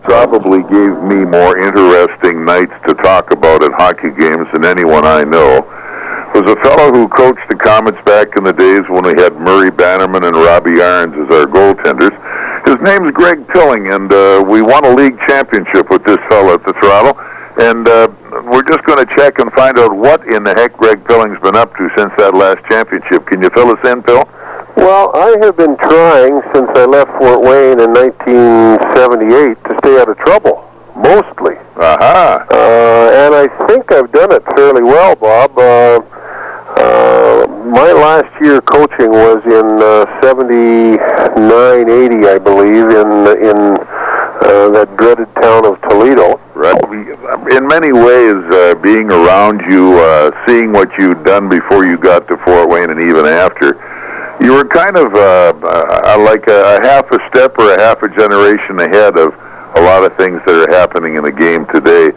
probably gave me more interesting nights to talk about at hockey games than anyone I know was a fellow who coached the Komets back in the days when we had Murray Bannerman and Robbie Irons as our goaltenders. His name's Gregg, and we won a league championship with this fellow at the Throttle. And we're just going to check and find out what in the heck Gregg Pilling's been up to since that last championship. Can you fill us in, Pill? Well, I have been trying since I left Fort Wayne in 1978 to stay out of trouble, mostly. And I think I've done it fairly well, Bob. My last year coaching was in 79-80, I believe, in that dreaded town of Toledo. Right. In many ways, being around you, seeing what you'd done before you got to Fort Wayne and even after, you were kind of like a half a step or a half a generation ahead of a lot of things that are happening in the game today.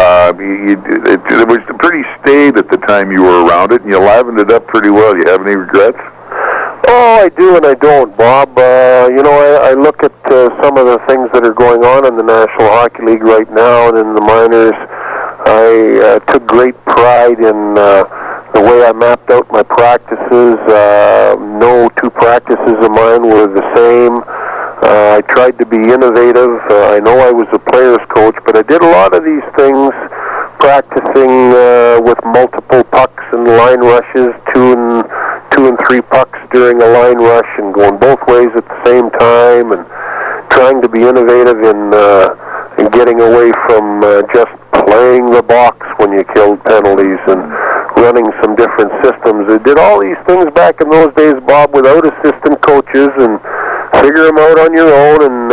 It was pretty staid at the time you were around it, and you livened it up pretty well. You have any regrets? Oh, I do and I don't, Bob. I look at some of the things that are going on in the National Hockey League right now and in the minors. I took great pride in the way I mapped out my practices. No two practices of mine were the same. I tried to be innovative. I know I was a player's coach, but I did a lot of these things practicing with multiple pucks and line rushes, two and three pucks during a line rush and going both ways at the same time, and trying to be innovative in getting away from just playing the box when you killed penalties and running some different systems. I did all these things back in those days, Bob, without assistant coaches, and figure them out on your own, and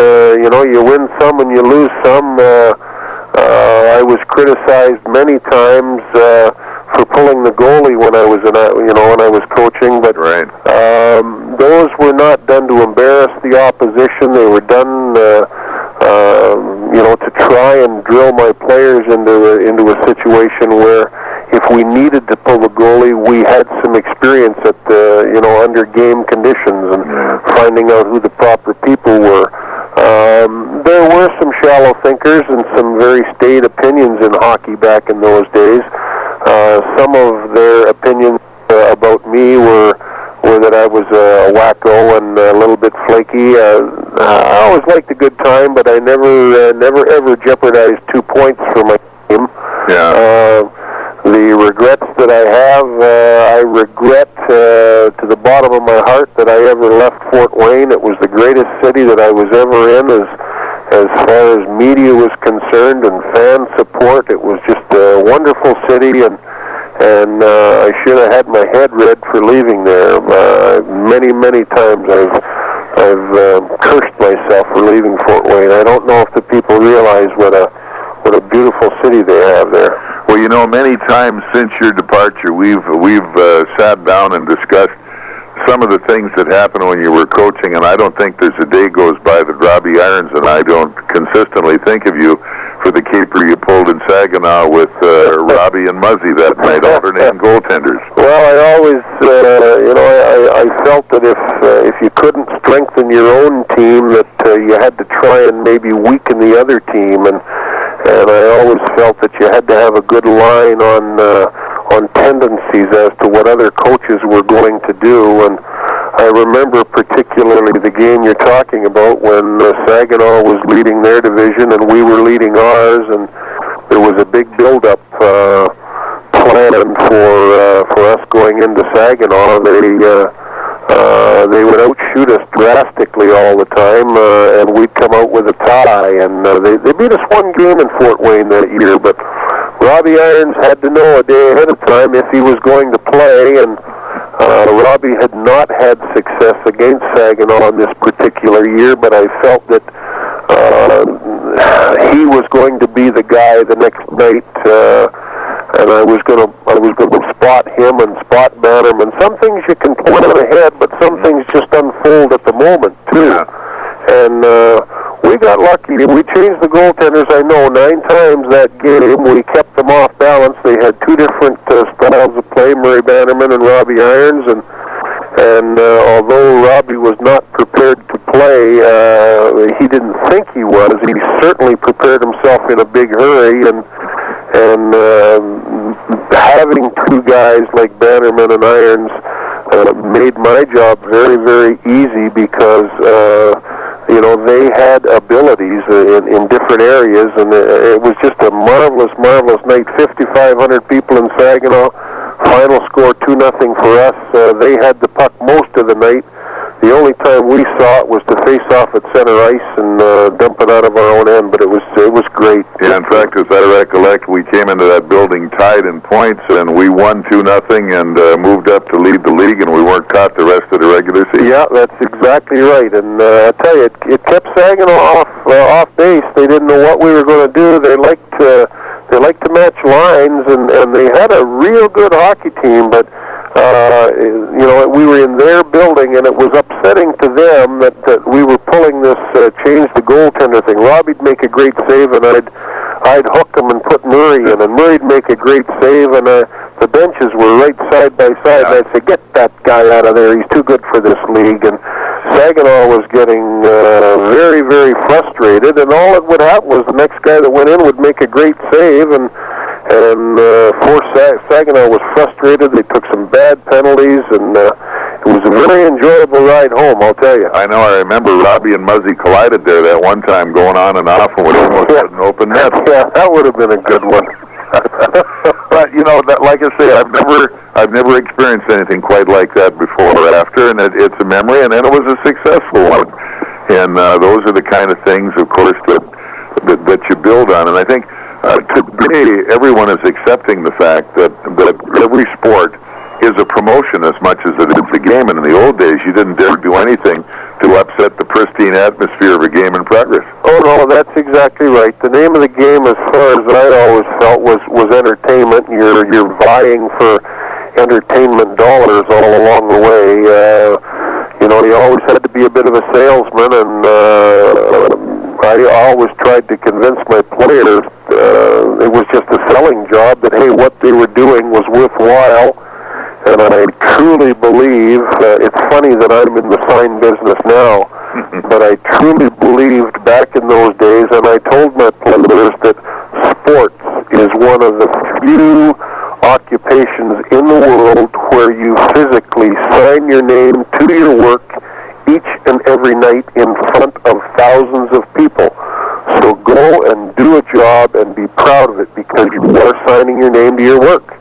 you win some and you lose some. I was criticized many times for pulling the goalie when I was when I was coaching, but right. Those were not done to embarrass the opposition. They were done to try and drill my players into a situation where if we needed to pull the goalie, we had some experience at under game conditions and finding out who the proper people were. There were some shallow thinkers and some very staid opinions in hockey back in those days. Some of their opinions about me were that I was a wacko and a little bit flaky. I always liked a good time, but I never ever jeopardized 2 points for my team. Yeah. The regrets that I have, I regret to the bottom of my heart that I ever left Fort Wayne. It was the greatest city that I was ever in as far as media was concerned and fan support. It was just a wonderful city, and I should have had my head read for leaving there. Many times I've cursed myself for leaving Fort Wayne. I don't know if the people realize what a beautiful city they have there. Well, many times since your departure, we've sat down and discussed some of the things that happened when you were coaching, and I don't think there's a day goes by that Robbie Irons and I don't consistently think of you for the caper you pulled in Saginaw with Robbie and Muzzy that night, alternating goaltenders. Well, I always, I felt that if you couldn't strengthen your own team, that you had to try and maybe weaken the other team, and I always felt that you had to have a good line on tendencies as to what other coaches were going to do. And I remember particularly the game you're talking about when Saginaw was leading their division and we were leading ours, and there was a big build-up plan for us going into Saginaw. They would outshoot us drastically all the time, and we'd come out with a tie. And they beat us one game in Fort Wayne that year, but Robbie Irons had to know a day ahead of time if he was going to play, and Robbie had not had success against Saginaw in this particular year, but I felt that he was going to be the guy the next night, and I was going to spot him and spot Bannerman. Some things you can plan ahead, but some things just unfold at the moment too. Yeah. And we got lucky. We changed the goaltenders, I know, 9 times that game. We kept them off balance. They had 2 different styles of play, Murray Bannerman and Robbie Irons, and And although Robbie was not prepared to play, he didn't think he was. He certainly prepared himself in a big hurry, and having two guys like Bannerman and Irons made my job very, very easy because they had abilities in different areas, and it was just a marvelous, marvelous night. 5,500 people in Saginaw. Final score 2-0 for us. They had the puck most of the night. The only time we saw it was to face off at center ice and dump it out of our own end, but it was great. Yeah, in fact, as I recollect, we came into that building tied in points, and we won 2-0 and moved up to lead the league, and we weren't caught the rest of the regular season. Yeah, that's exactly right. And I tell you, it kept Saginaw off base. They didn't know what we were going to do. They liked to match lines, and they had a real good hockey team, but we were in their building, and it was upsetting to them that we were pulling this change the goaltender thing. Robbie'd make a great save, and I'd hook him and put Murray in, and Murray'd make a great save, and the benches were right side by side, and I'd say, get that guy out of there, he's too good for this league. And Saginaw was getting very, very frustrated, and all that would happen was the next guy that went in would make a great save, and Saginaw was frustrated. They took some bad penalties, and it was a very enjoyable ride home, I'll tell you. I know. I remember Robbie and Muzzy collided there that one time, going on and off, and we almost had an open net. Yeah, that would have been a good one. But like I say, I've never experienced anything quite like that before or after, and it's a memory, and then it was a successful one. And those are the kind of things, of course, that you build on. And I think today everyone is accepting the fact that every sport is a promotion as much as it is a game. And in the old days, you didn't dare do anything to upset the pristine atmosphere of a game in progress. Oh, no, that's exactly right. The name of the game, as far as I always felt, was entertainment. You're vying for entertainment dollars all along the way. You always had to be a bit of a salesman, and I always tried to convince my players it was just a selling job, that, hey, what they were doing was worthwhile. And I truly believe, it's funny that I'm in the sign business now, but I truly believed back in those days, and I told my players that sports is one of the few occupations in the world where you physically sign your name to your work each and every night in front of thousands of people. So go and do a job and be proud of it, because you are signing your name to your work.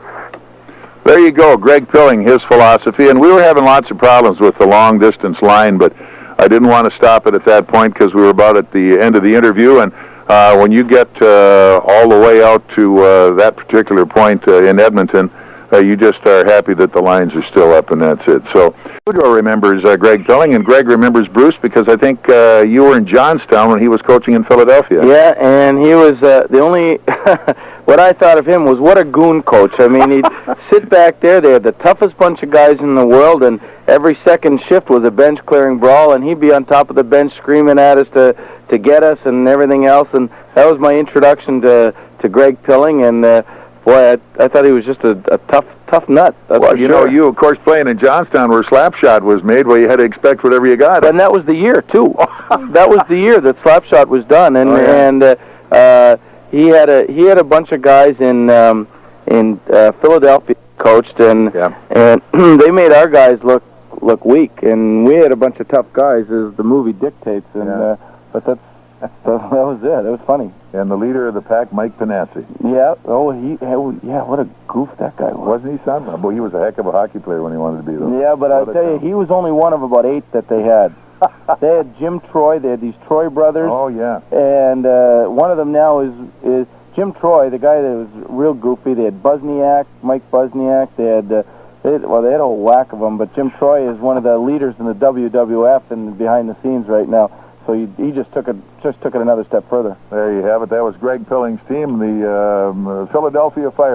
There you go, Gregg Pilling, his philosophy. And we were having lots of problems with the long-distance line, but I didn't want to stop it at that point because we were about at the end of the interview. And when you get all the way out to that particular point in Edmonton, you just are happy that the lines are still up, and that's it. So Trudeau remembers Gregg Pilling, and Gregg remembers Bruce because I think you were in Johnstown when he was coaching in Philadelphia. Yeah, and he was the only... What I thought of him was, what a goon coach. I mean, he'd sit back there. They had the toughest bunch of guys in the world, and every second shift was a bench-clearing brawl, and he'd be on top of the bench screaming at us to get us and everything else. And that was my introduction to Gregg Pilling, and boy, I thought he was just a tough nut. Well, you, of course, playing in Johnstown where Slapshot was made, well, you had to expect whatever you got. And that was the year, too. That was the year that Slapshot was done, and he had a bunch of guys in Philadelphia coached, and they made our guys look weak, and we had a bunch of tough guys, as the movie dictates. And but that was it. It was funny. And the leader of the pack, Mike Panassi. Yeah. Oh, what a goof that guy was. Wasn't he, son? Well, he was a heck of a hockey player when he wanted to be, though. Yeah, but I'll tell you, he was only one of about 8 that they had. They had Jim Troy. They had these Troy brothers. Oh, yeah. And one of them now is Jim Troy, the guy that was real goofy. They had Mike Busniak. They had a whole whack of them. But Jim Troy is one of the leaders in the WWF and behind the scenes right now. So he just took it another step further. There you have it. That was Gregg Pilling's team, the Philadelphia Fire.